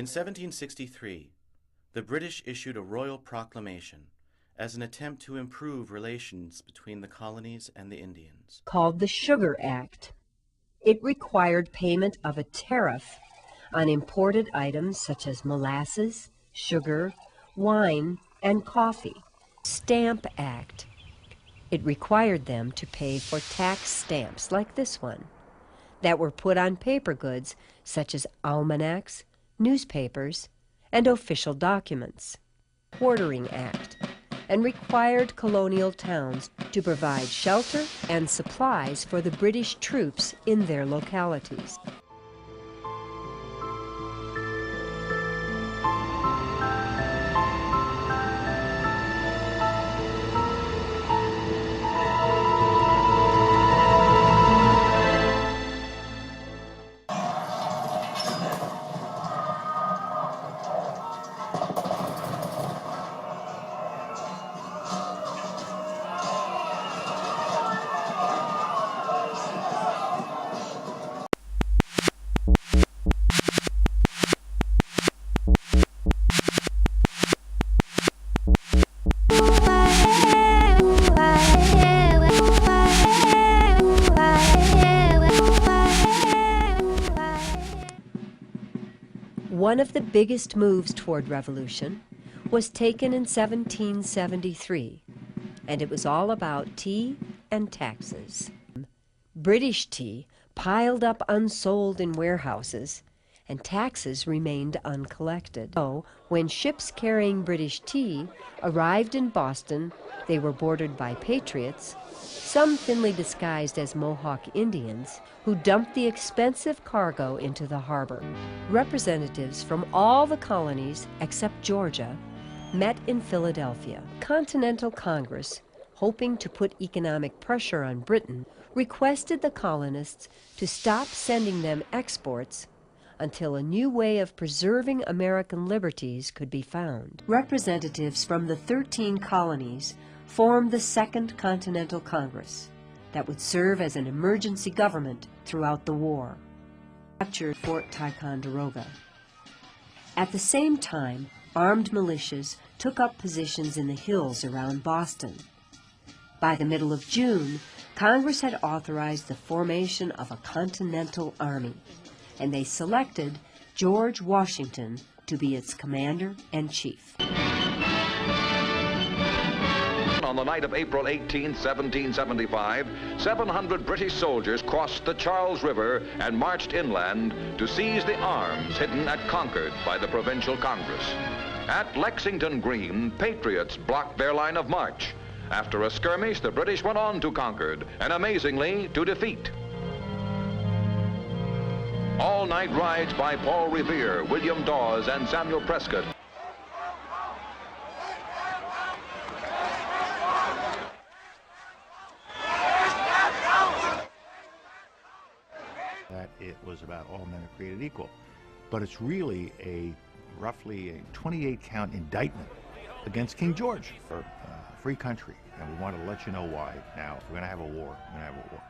In 1763, the British issued a royal proclamation as an attempt to improve relations between the colonies and the Indians, called the Sugar Act. It required payment of a tariff on imported items such as molasses, sugar, wine, and coffee. Stamp Act. It required them to pay for tax stamps like this one that were put on paper goods such as almanacs, newspapers, and official documents. Quartering Act, and required colonial towns to provide shelter and supplies for the British troops in their localities. One of the biggest moves toward revolution was taken in 1773, and it was all about tea and taxes. British tea piled up unsold in warehouses, and taxes remained uncollected. So, when ships carrying British tea arrived in Boston, they were boarded by patriots, some thinly disguised as Mohawk Indians, who dumped the expensive cargo into the harbor. Representatives from all the colonies except Georgia met in Philadelphia. Continental Congress, hoping to put economic pressure on Britain, requested the colonists to stop sending them exports until a new way of preserving American liberties could be found. Representatives from the 13 colonies formed the Second Continental Congress that would serve as an emergency government throughout the war. Captured Fort Ticonderoga. At the same time, armed militias took up positions in the hills around Boston. By the middle of June, Congress had authorized the formation of a Continental Army, and they selected George Washington to be its commander-in-chief. On the night of April 18, 1775, 700 British soldiers crossed the Charles River and marched inland to seize the arms hidden at Concord by the Provincial Congress. At Lexington Green, patriots blocked their line of march. After a skirmish, the British went on to Concord, and amazingly, to defeat. All-night rides by Paul Revere, William Dawes, and Samuel Prescott. That it was about all men are created equal. But it's really roughly a 28-count indictment against King George for a free country. And we want to let you know why. Now, if we're going to have a war, we're going to have a war.